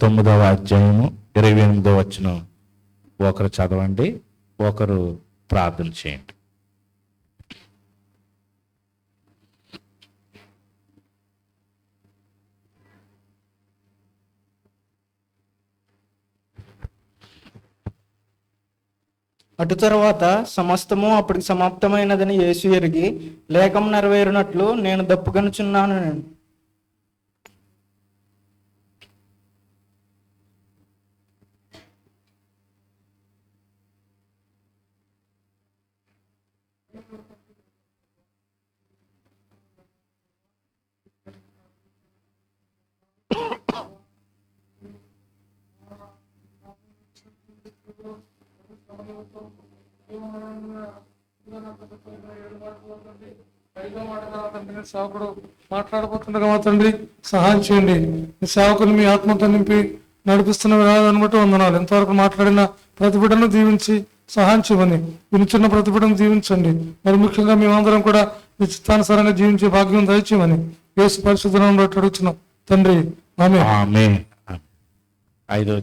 9వ అధ్యాయము 28వ వచనం ఒకరు చదవండి, ఒకరు ప్రార్థన చేయండి. అటు తరువాత సమస్తము అప్పటికి సమాప్తమైనదని యేసు ఎరిగి, లేఖం నెరవేరినట్లు నేను దప్పుకొనుచున్నాను. సేవకుడు మాట్లాడబోతుండగా మా తండ్రి సహాయం చేయండి. ఈ సేవకుని మీ ఆత్మతో నింపి నడిపిస్తున్న విధానాన్ని బట్టి వందనాలు. ఎంతవరకు మాట్లాడిన ప్రతిభటను దీవించి సహాయం చేయమని, వినుచున్న ప్రతిభటను దీవించండి. మరి ముఖ్యంగా మేమందరం కూడా మీ చిత్తానుసారంగా జీవించే భాగ్యం దయచేయమని యేసు పరిశుద్ధ నామములో అడుగుచున్నాం తండ్రి, ఆమేన్. ఆమేన్. ఐదో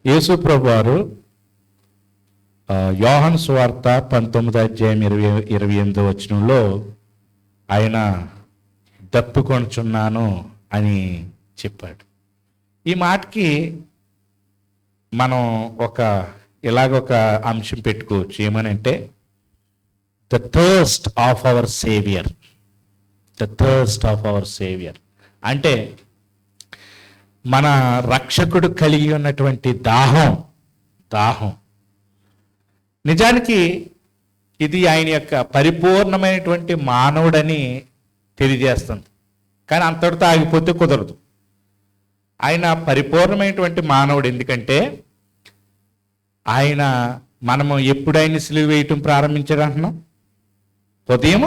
యేసు ప్రభువారు యోహాను సువార్త 19వ అధ్యాయం 28వ వచనంలో ఆయన దప్పుకొనుచున్నాను అని చెప్పాడు. ఈ మాటకి మనం ఇలాగొక అంశం పెట్టుకోవచ్చు. ఏమనంటే the thirst of our saviour. The thirst of our saviour అంటే మన రక్షకుడు కలిగి ఉన్నటువంటి దాహం. నిజానికి ఇది ఆయన యొక్క పరిపూర్ణమైనటువంటి మానవుడని తెలియజేస్తుంది. కానీ అంతటితో ఆగిపోతే కుదరదు. ఆయన పరిపూర్ణమైనటువంటి మానవుడు. ఎందుకంటే మనము ఎప్పుడు ఆయన సిలువ వేయటం ప్రారంభించాడు అంటున్నాం? ఉదయం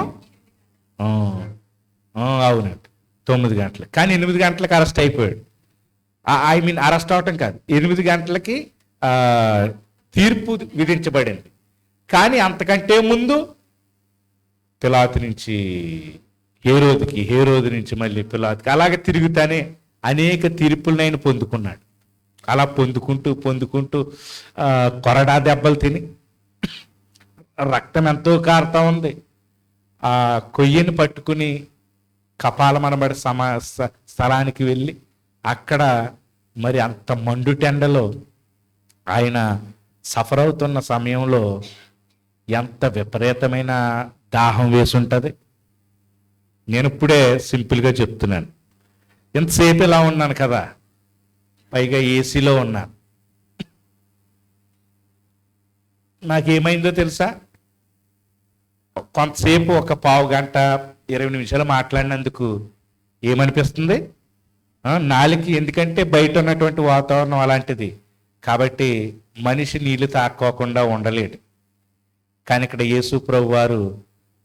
అవునండి 9 గంటలకు. కానీ 8 గంటలకు అరెస్ట్ అయిపోయాడు. అరెస్ట్ అవటం కాదు, 8 గంటలకి తీర్పు విధించబడింది. కానీ అంతకంటే ముందు పిలాతు నుంచి హేరోదు నుంచి మళ్ళీ పిలాతుకి అలాగే తిరుగుతానే అనేక తీర్పులను ఆయన పొందుకున్నాడు. అలా పొందుకుంటూ కొరడా దెబ్బలు తిని రక్తం ఎంతో కారుతా ఉంది. ఆ కొయ్యని పట్టుకుని కపాలమనబడి స్థలానికి వెళ్ళి అక్కడ మరి అంత మండుటెండలో ఆయన సఫర్ అవుతున్న సమయంలో ఎంత విపరీతమైన దాహం వేసి ఉంటుంది. నేను ఇప్పుడే సింపుల్గా చెప్తున్నాను. ఎంతసేపు ఇలా ఉన్నాను కదా, పైగా ఏసీలో ఉన్నాను. నాకేమైందో తెలుసా? కొంతసేపు ఒక పావు గంట 20 నిమిషాలు మాట్లాడినందుకు ఏమనిపిస్తుంది? నాలుగు. ఎందుకంటే బయట ఉన్నటువంటి వాతావరణం అలాంటిది కాబట్టి మనిషి నీళ్లు తాక్కోకుండా ఉండలేడు. కానీ ఇక్కడ యేసు ప్రభు వారు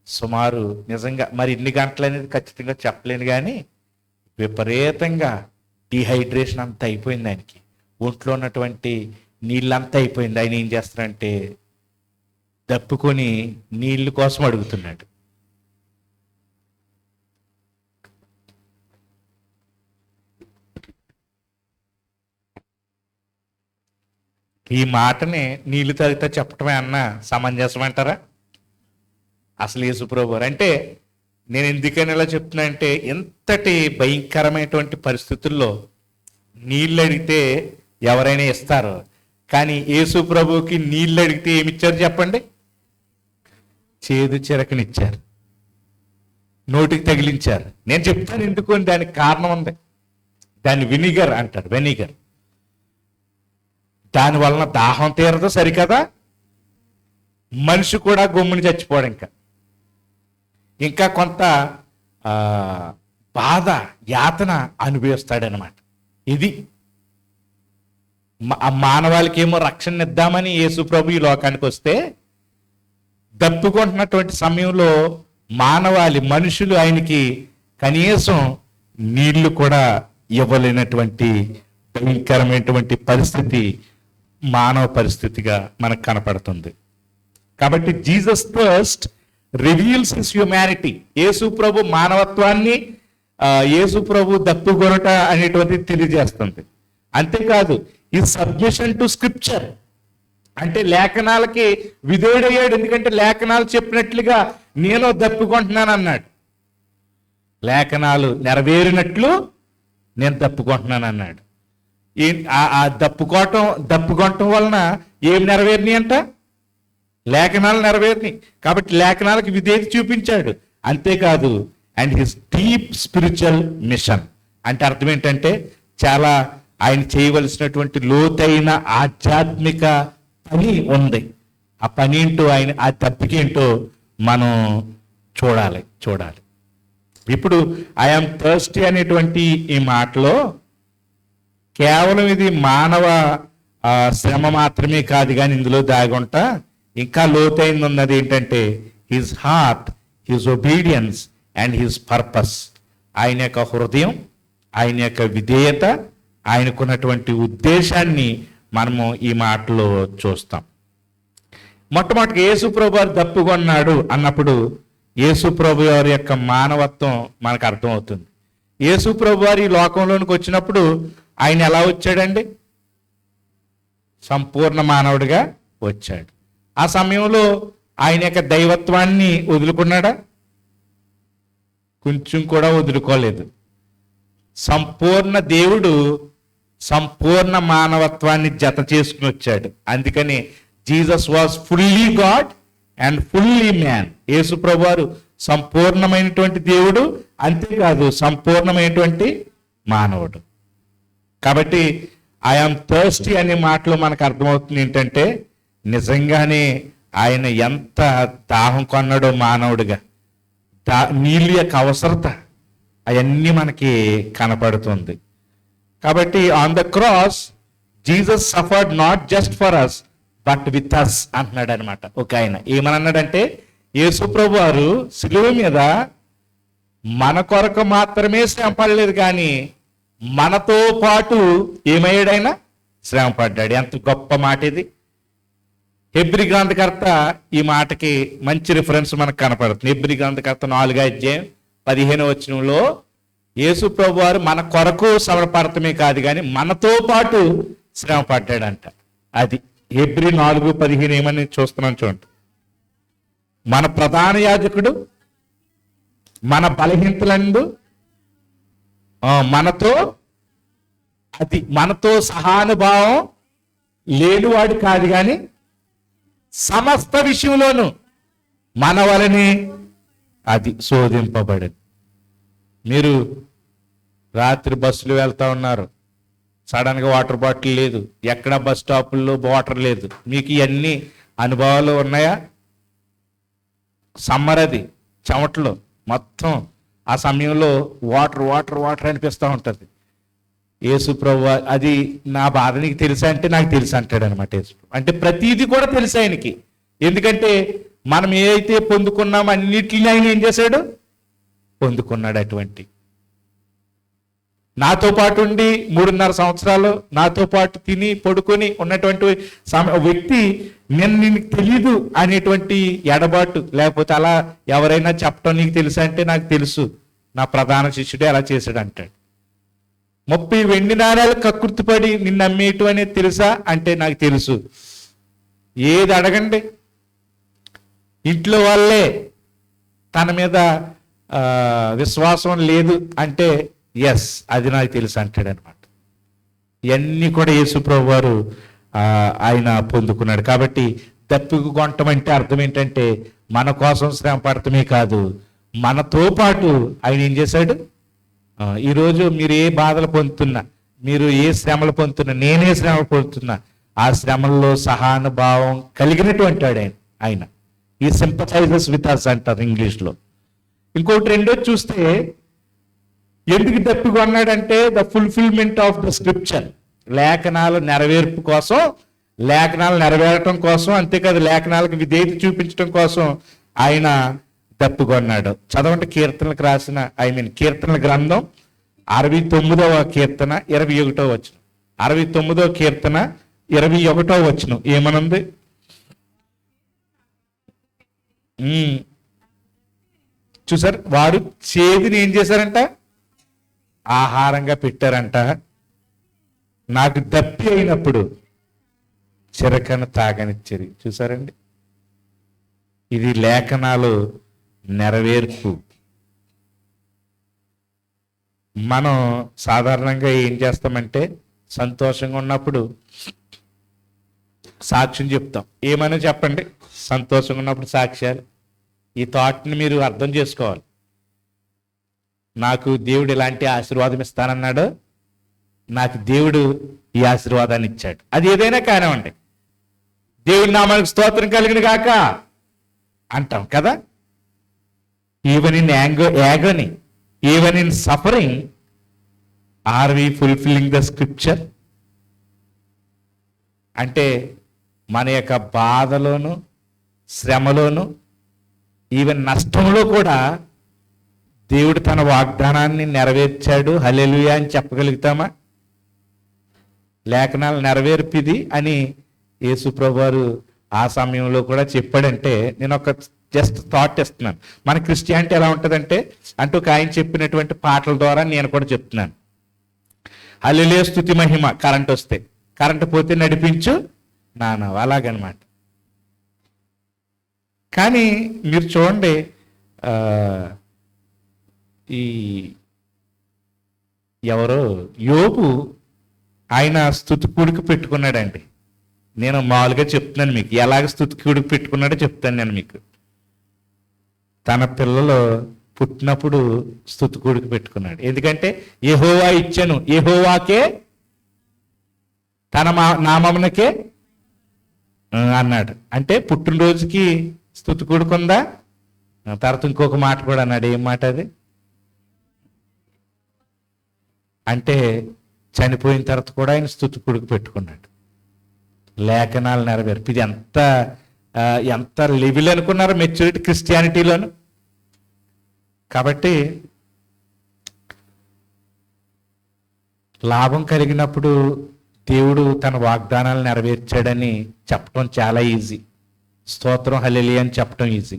సుమారు నిజంగా మరి ఇన్ని గంటలు అనేది ఖచ్చితంగా చెప్పలేను, కానీ విపరీతంగా డిహైడ్రేషన్ అంతా అయిపోయింది ఆయనకి. ఒంట్లో ఉన్నటువంటి నీళ్ళంతా అయిపోయింది. ఆయన ఏం చేస్తారంటే దప్పుకొని నీళ్ళ కోసం అడుగుతున్నాడు. ఈ మాటని నీళ్లు తాగితే చెప్పటమే అన్న సమంజసం అంటారా? అసలు యేసుప్రభు అంటే నేను ఎందుకని ఇలా చెప్తున్నా అంటే, ఎంతటి భయంకరమైనటువంటి పరిస్థితుల్లో నీళ్ళు అడిగితే ఎవరైనా ఇస్తారు. కానీ యేసుప్రభుకి నీళ్ళు అడిగితే ఏమిచ్చారు చెప్పండి? చేదు చిరకనిచ్చారు, నోటికి తగిలించారు. నేను చెప్తాను ఎందుకు అని, దానికి కారణం ఉంది. దాన్ని వినిగర్ అంటారు, వెనిగర్. దాని వలన దాహం తీరదు సరికదా, మనిషి కూడా గమ్ముని చచ్చిపోవడం ఇంకా కొంత ఆ, బాధ యాతన అనుభవిస్తాడనమాట. ఇది మానవాళికి ఏమో రక్షణ ఇద్దామని యేసు ప్రభు ఈ లోకానికి వస్తే దప్పుకుంటున్నటువంటి సమయంలో మనుషులు ఆయనకి కనీసం నీళ్లు కూడా ఇవ్వలేనటువంటి భయంకరమైనటువంటి పరిస్థితి మానవ పరిస్థితిగా మనకు కనపడుతుంది. కాబట్టి Jesus first reveals his humanity. యేసు ప్రభు మానవత్వాన్ని యేసు ప్రభు దప్పుకొనట అనేటువంటిది తెలియజేస్తుంది. అంతేకాదు ఈ సబ్మిషన్ టు స్క్రిప్చర్, అంటే లేఖనాలకి విధేయుడయ్యాడు. ఎందుకంటే లేఖనాలు చెప్పినట్లుగా నేను దప్పుకుంటున్నాను అన్నాడు. లేఖనాలు నెరవేరినట్లు నేను దప్పుకుంటున్నాను అన్నాడు. ఆ దప్పుకోవటం వలన ఏం నెరవేరినాయి అంట? లేఖనాలు నెరవేరినాయి. కాబట్టి లేఖనాలకు విధేయత చూపించాడు. అంతేకాదు and his deep spiritual mission, అంటే అర్థం ఏంటంటే చాలా ఆయన చేయవలసినటువంటి లోతైన ఆధ్యాత్మిక పని ఉంది. ఆ పని ఏంటో, ఆ తప్పికేంటో మనం చూడాలి. ఇప్పుడు ఐఎమ్ థర్స్టీ అనేటువంటి ఈ మాటలో కేవలం ఇది మానవ శ్రమ మాత్రమే కాదు, కానీ ఇందులో దాగుంటా ఇంకా లోతైన ఉన్నది ఏంటంటే his heart, his obedience and his purpose. ఆయన యొక్క హృదయం, ఆయన యొక్క విధేయత, ఆయనకున్నటువంటి ఉద్దేశాన్ని మనము ఈ మాటలో చూస్తాం. మొట్టమొదటిగా యేసు ప్రభు వారు దప్పుకొన్నాడు అన్నప్పుడు యేసు ప్రభు వారి యొక్క మానవత్వం మనకు అర్థమవుతుంది. యేసు ప్రభు వారు ఈ లోకంలోనికి వచ్చినప్పుడు ఆయన ఎలా వచ్చాడండి? సంపూర్ణ మానవుడిగా వచ్చాడు. ఆ సమయంలో ఆయన యొక్క దైవత్వాన్ని వదులుకున్నాడా? కొంచెం కూడా వదులుకోలేదు. సంపూర్ణ దేవుడు సంపూర్ణ మానవత్వాన్ని జత చేసుకుని వచ్చాడు. అందుకని Jesus was fully God and fully man. యేసు ప్రభు వారు సంపూర్ణమైనటువంటి దేవుడు, అంతేకాదు సంపూర్ణమైనటువంటి మానవుడు. కాబట్టి ఐఎమ్ థర్స్టీ అనే మాటలో మనకు అర్థమవుతుంది ఏంటంటే నిజంగానే ఆయన ఎంత దాహం కొన్నాడో మానవుడిగా. నీళ్ళు యొక్క అవసరత అవన్నీ మనకి కనపడుతుంది. కాబట్టి on the cross Jesus suffered not just for us but with us అంటున్నాడు అనమాట. ఒక ఆయన ఏమన్నాడంటే యేసు ప్రభు వారు శిలువ మీద మన కొరకు మాత్రమే శ్రమ పడలేదు, కానీ మనతో పాటు ఏమయ్యాడైనా శ్రమ పడ్డాడు. ఎంత గొప్ప మాట ఇది! హెబ్రీ గ్రంథకర్త ఈ మాటకి మంచి రిఫరెన్స్ మనకు కనపడుతుంది. హెబ్రీ గ్రంథకర్త 4:15 యేసు ప్రభు వారు మన కొరకు శ్రమ పడటమే కాదు, కానీ మనతో పాటు శ్రమ పడ్డాడంట. అది హెబ్రీ 4:15 ఏమని చూస్తున్నాను చూడండి. మన ప్రధాన యాజకుడు మన బలహీనతలందు మనతో సహానుభావం లేనివాడు కాదు, కానీ సమస్త విషయంలోనూ మన వలనే అది శోధింపబడదు. మీరు రాత్రి బస్సులు వెళ్తా ఉన్నారు, సడన్గా వాటర్ బాటిల్ లేదు, ఎక్కడ బస్ స్టాపుల్లో వాటర్ లేదు. మీకు ఇవన్నీ అనుభవాలు ఉన్నాయా? సమ్మర్ అది, చెమటలు మొత్తం ఆ సమయంలో వాటర్ వాటర్ వాటర్ అనిపిస్తూ ఉంటుంది. యేసు ప్రభు అది నా బాధ నీకు తెలుసా అంటే నాకు తెలుసు అంటాడు అనమాట. యేసు అంటే ప్రతిదీ కూడా తెలుసు ఆయనకి. ఎందుకంటే మనం ఏదైతే పొందుకున్నామో అన్నిటిని ఆయన ఏం చేశాడు? పొందుకున్నాడు. అటువంటి నాతో పాటు ఉండి 3.5 సంవత్సరాలు నాతో పాటు తిని పడుకొని ఉన్నటువంటి వ్యక్తి నేను నీకు తెలీదు అనేటువంటి ఎడబాటు, లేకపోతే అలా ఎవరైనా చెప్పడం నీకు తెలుసా అంటే నాకు తెలుసు, నా ప్రధాన శిష్యుడే అలా చేశాడు అంటాడు. 30 వెండి నాణాలు కక్కుర్తిపడి నిన్ను అమ్మేయటం అనేది తెలుసా అంటే నాకు తెలుసు. ఏది అడగండి, ఇంట్లో వాళ్ళే తన మీద విశ్వాసం లేదు అంటే ఎస్ అది నాకు తెలుసు అంటాడు అనమాట. ఇవన్నీ కూడా యేసు ప్రభు వారు ఆయన పొందుకున్నాడు. కాబట్టి దప్పికొనటం అంటే అర్థం ఏంటంటే మన కోసం శ్రమ పడటమే కాదు, మనతో పాటు ఆయన ఏం చేశాడు? ఈరోజు మీరు ఏ బాధలు పొందుతున్నా, మీరు ఏ శ్రమలు పొందుతున్నా, నేనే శ్రమ పొందుతున్నా, ఆ శ్రమల్లో సహానుభావం కలిగినటువంటి వాడు ఆయన. ఆయన. ఈ సింపథైజర్స్ విత్ అస్ అంటారు ఇంగ్లీష్లో. ఇంకోటి రెండోది చూస్తే ఎందుకు దప్పికొన్నాడంటే the fulfilment of the scripture, లేఖనాలు నెరవేర్పు కోసం, లేఖనాలు నెరవేరటం కోసం, అంతేకాదు లేఖనాలకు విధేయత చూపించడం కోసం ఆయన దప్పికొన్నాడు. చదవండి కీర్తనలకు రాసిన కీర్తనల గ్రంథం 69వ కీర్తన 21వ వచనం. 69వ కీర్తన 21వ వచనం ఏమనుంది? చూసారు, వారు చేతిని ఏం చేశారంట? ఆహారంగా పెట్టారంట. నాకు దప్పి అయినప్పుడు చిరకను తాగనిచ్చేది. చూసారండి, ఇది లేఖనాలు నెరవేర్పు. మనం సాధారణంగా ఏం చేస్తామంటే సంతోషంగా ఉన్నప్పుడు సాక్ష్యం చెప్తాం. ఏమైనా చెప్పండి, సంతోషంగా ఉన్నప్పుడు సాక్ష్యాలు. ఈ థాట్ని మీరు అర్థం చేసుకోవాలి. నాకు దేవుడు ఇలాంటి ఆశీర్వాదం ఇస్తానన్నాడు, నాకు దేవుడు ఈ ఆశీర్వాదాన్ని ఇచ్చాడు. అది ఏదైనా కానివ్వండి, దేవుడి నామానికి స్తోత్రం కలిగిన గాక అంటాం కదా. Even in agony, even in suffering, are we fulfilling the scripture? అంటే మన యొక్క బాధలోను, శ్రమలోను, ఈవెన్ నష్టంలో కూడా దేవుడు తన వాగ్దానాన్ని నెరవేర్చాడు, హల్లెలూయా అని చెప్పగలుగుతామా? లేఖనాలు నెరవేర్పిది అని యేసు ప్రభువారు ఆ సమయంలో కూడా చెప్పాడంటే నేను ఒక జస్ట్ థాట్ ఇస్తున్నాను. మన క్రిస్టియానిటీ ఎలా ఉంటుందంటే అంటూ ఆయన చెప్పినటువంటి పాటల ద్వారా నేను కూడా చెప్తున్నాను. హల్లెలూయా స్తుతి మహిమ, కరెంట్ వస్తే, కరెంట్ పోతే నడిపించు నానవ, అలాగనమాట. కానీ మీరు చూడండి, ఈ ఎవరో యోబు ఆయన స్తుతి కూడికి పెట్టుకున్నాడండి. నేను మామూలుగా చెప్తున్నాను మీకు, ఎలాగ స్తుతి కూడికి పెట్టుకున్నాడో చెప్తాను నేను మీకు. తన పిల్లలు పుట్టినప్పుడు స్తుతి కూడికి పెట్టుకున్నాడు. ఎందుకంటే యెహోవా ఇచ్చెను, యెహోవాకే తన నామమునకే అన్నాడు. అంటే పుట్టినరోజుకి స్తుతి కూడుకుందా? తర్వాత ఇంకొక మాట కూడా అన్నాడు. ఏం మాట అది? అంటే చనిపోయిన తర్వాత కూడా ఆయన స్తుతి కూడికి పెట్టుకున్నాడు. లేఖనాలు నెరవేర్పు. ఇది ఎంత లెవెల్ అనుకున్నారు మెచ్యూరిటీ క్రిస్టియానిటీలోను. కాబట్టి లాభం కలిగినప్పుడు దేవుడు తన వాగ్దానాలు నెరవేర్చాడని చెప్పడం చాలా ఈజీ. స్తోత్రం హల్లెలూయా అని చెప్పడం ఈజీ.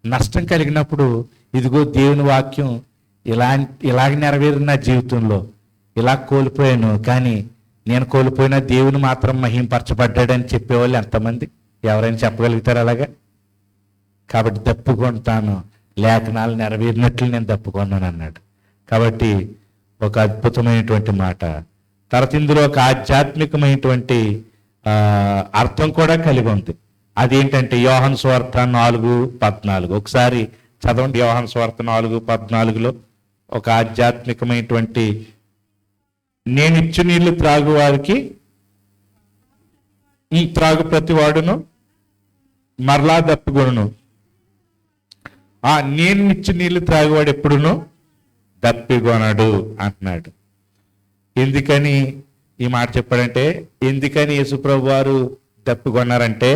నష్టం కలిగినప్పుడు ఇదిగో దేవుని వాక్యం ఇలాగ నెరవేరు నా జీవితంలో, ఇలా కోల్పోయాను, కానీ నేను కోల్పోయిన దేవుని మాత్రం మహింపరచబడ్డాడని చెప్పేవాళ్ళు ఎంతమంది? ఎవరైనా చెప్పగలుగుతారు అలాగా? కాబట్టి దప్పుకుంటాను, లేఖనాలు నెరవేరినట్లు నేను దప్పుకున్నాను అన్నాడు. కాబట్టి ఒక అద్భుతమైనటువంటి మాట. తర్వాత ఇందులో ఒక ఆధ్యాత్మికమైనటువంటి అర్థం కూడా కలిగి ఉంది. అదేంటంటే యోహాను సువార్త 4:14. ఒకసారి చదవండి. యోహాను సువార్త 4:14లో ఒక ఆధ్యాత్మికమైనటువంటి, నేను ఇచ్చు నీళ్లు త్రాగు వారికి, త్రాగు ప్రతి వాడును మరలా దప్పిగొను, నేను ఇచ్చు నీళ్లు త్రాగువాడు ఎప్పుడును దప్పిగొనడు అంటున్నాడు. ఎందుకని ఈ మాట చెప్పాడంటే, ఎందుకని యేసుప్రభు వారు దప్పిగొన్నారంటే,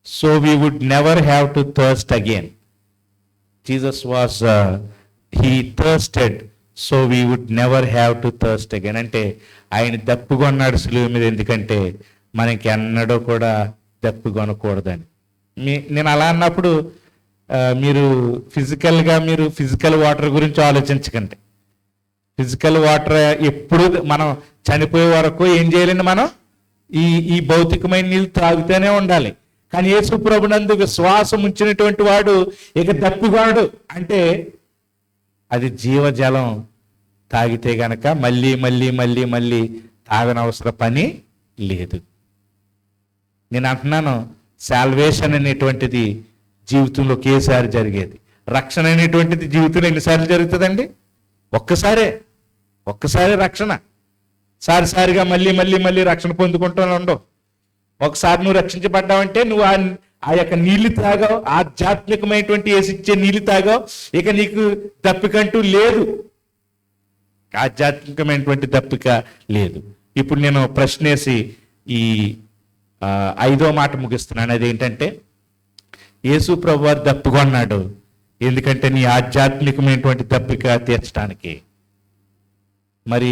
so we would never have to thirst again. Jesus was he thirsted, so we would never have to thirst again. అంటే ఆయన దప్పిగొన్నాడు సులువు మీద, ఎందుకంటే మనకి ఎన్నడూ కూడా దప్పిగొనకూడదని. నేను అలా అన్నప్పుడు మీరు ఫిజికల్ వాటర్ గురించి ఆలోచించకండి. ఫిజికల్ వాటర్ ఎప్పుడు మనం చనిపోయే వరకు ఏం చేయాలండి? మనం ఈ భౌతికమైన నీళ్ళు త్రాగుతూనే ఉండాలి. కానీ యేసు ప్రభునందు విశ్వాసం ఉంచినటువంటి వాడు ఇక దప్పిగొనడు. అంటే అది జీవజలం తాగితే గనక మళ్ళీ మళ్ళీ మళ్ళీ మళ్ళీ తాగనవసర పని లేదు. నేను అంటున్నాను, సాల్వేషన్ అనేటువంటిది జీవితంలో ఒకేసారి జరిగేది. రక్షణ అనేటువంటిది జీవితంలో ఎన్నిసార్లు జరుగుతుందండి? ఒక్కసారి రక్షణ. సారిసారిగా మళ్ళీ మళ్ళీ మళ్ళీ రక్షణ పొందుకుంటూ ఉండవు. ఒకసారి నువ్వు రక్షించబడ్డావంటే నువ్వు ఆ యొక్క నీళ్లు తాగావు, ఆధ్యాత్మికమైనటువంటి యేసిచ్చే నీళ్లు తాగావు, ఇక నీకు దప్పికంటూ లేదు. ఆధ్యాత్మికమైనటువంటి దప్పిక లేదు. ఇప్పుడు నేను ప్రశ్నేసి ఈ 5వ మాట ముగిస్తున్నాను. అదేంటంటే, యేసు ప్రభువారు దప్పికొన్నాడు ఎందుకంటే నీ ఆధ్యాత్మికమైనటువంటి దప్పిక తీర్చడానికి. మరి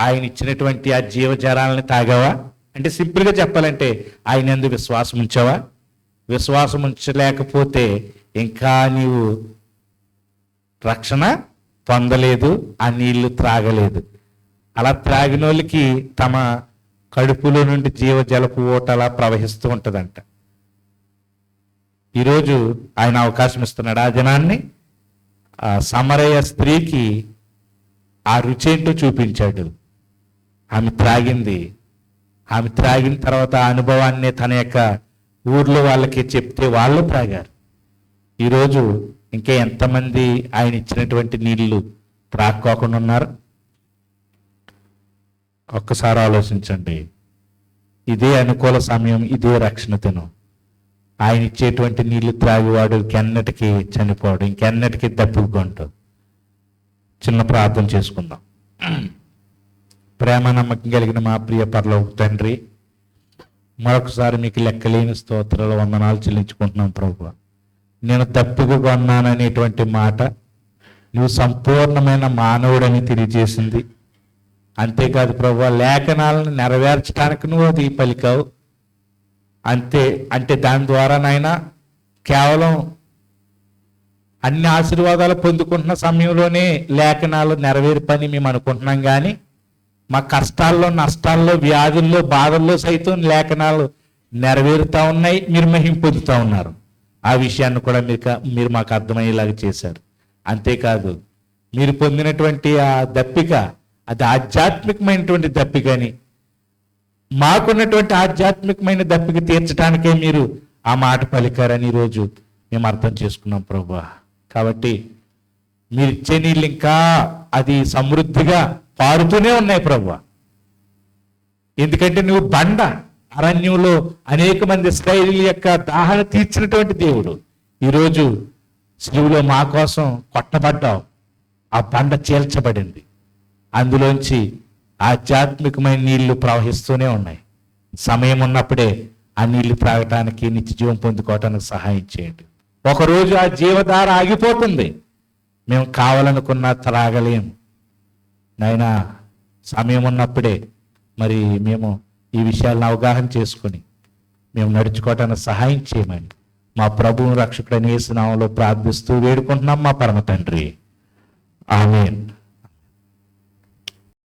ఆయన ఇచ్చినటువంటి ఆ జీవజాలాలను తాగావా? అంటే సింపుల్గా చెప్పాలంటే ఆయన యందు విశ్వాసం ఉంచావా? విశ్వాసం ఉంచలేకపోతే ఇంకా నీవు రక్షణ పొందలేదు, ఆ నీళ్లు త్రాగలేదు. అలా త్రాగిన వాళ్ళకి తమ కడుపులో నుండి జీవజలపు ఓట అలా ప్రవహిస్తూ ఉంటుందంట. ఈరోజు ఆయన అవకాశం ఇస్తున్నాడు. ఆ జనాన్ని, ఆ సమరయ స్త్రీకి ఆ రుచి ఏంటో చూపించాడు. ఆమె త్రాగింది. ఆమె త్రాగిన తర్వాత ఆ అనుభవాన్ని తన యొక్క ఊర్లో వాళ్ళకి చెప్తే వాళ్ళు త్రాగారు. ఈరోజు ఇంకా ఎంతమంది ఆయన ఇచ్చినటువంటి నీళ్లు త్రాక్కోకుండా ఉన్నారు? ఒక్కసారి ఆలోచించండి. ఇదే అనుకూల సమయం, ఇదే రక్షణ దినం. ఆయన ఇచ్చేటువంటి నీళ్లు త్రాగివాడు ఇంకెన్నటికీ చనిపోవడం, ఇంకెన్నటికీ దప్పుకుంటాడు. చిన్న ప్రార్థన చేసుకుందాం. ప్రేమ నమ్మకం కలిగిన మా ప్రియ పరలోక తండ్రి, మరొకసారి మీకు లెక్కలేని స్తోత్రాలు, వందనాలు చెల్లించుకుంటున్నాం ప్రభువా. నేను దప్పిగా కొన్నాననేటువంటి మాట నువ్వు సంపూర్ణమైన మానవుడని తెలియజేసింది. అంతేకాదు ప్రభువా, లేఖనాలను నెరవేర్చడానికి నువ్వు అది పలికావు. అంటే దాని ద్వారా నాయన కేవలం అన్ని ఆశీర్వాదాలు పొందుకుంటున్న సమయంలోనే లేఖనాలు నెరవేరు పని మేము అనుకుంటున్నాం. కానీ మా కష్టాల్లో, నష్టాల్లో, వ్యాధుల్లో, బాధల్లో సైతం లేఖనాలు నెరవేరుతూ ఉన్నాయి. మీరు మహిమ పొందుతూ ఉన్నారు. ఆ విషయాన్ని కూడా మీరు మాకు అర్థమయ్యేలాగా చేశారు. అంతేకాదు మీరు పొందినటువంటి ఆ దప్పిక అది ఆధ్యాత్మికమైనటువంటి దప్పికని, మాకున్నటువంటి ఆధ్యాత్మికమైన దప్పిక తీర్చడానికే మీరు ఆ మాట పలికారని ఈరోజు మేము అర్థం చేసుకున్నాం ప్రభువా. కాబట్టి మీరు ఇచ్చే నీళ్ళు ఇంకా అది సమృద్ధిగా పారుతూనే ఉన్నాయి ప్రభువా. ఎందుకంటే నువ్వు బండ, అరణ్యంలో అనేక మంది ఇశ్రాయేలీయుల యొక్క దాహన తీర్చినటువంటి దేవుడు. ఈరోజు శిలువలో మా కోసం కొట్టబడ్డావు. ఆ బండ చీల్చబడింది. అందులోంచి ఆధ్యాత్మికమైన నీళ్లు ప్రవహిస్తూనే ఉన్నాయి. సమయం ఉన్నప్పుడే ఆ నీళ్లు త్రాగటానికి, నిత్య జీవం పొందుకోవటానికి సహాయం చేయండి. ఒకరోజు ఆ జీవధార ఆగిపోతుంది. మేము కావాలనుకున్నా త్రాగలేము నాయనా. సమయం ఉన్నప్పుడే మరి మేము ఈ విషయాలను అవగాహన చేసుకుని మేము నడుచుకోవటానికి సహాయం చేయమని మా ప్రభువును రక్షకుడైన యేసు నామములో ప్రార్థిస్తూ వేడుకుంటున్నాం మా పరమ తండ్రి. ఆమేన్.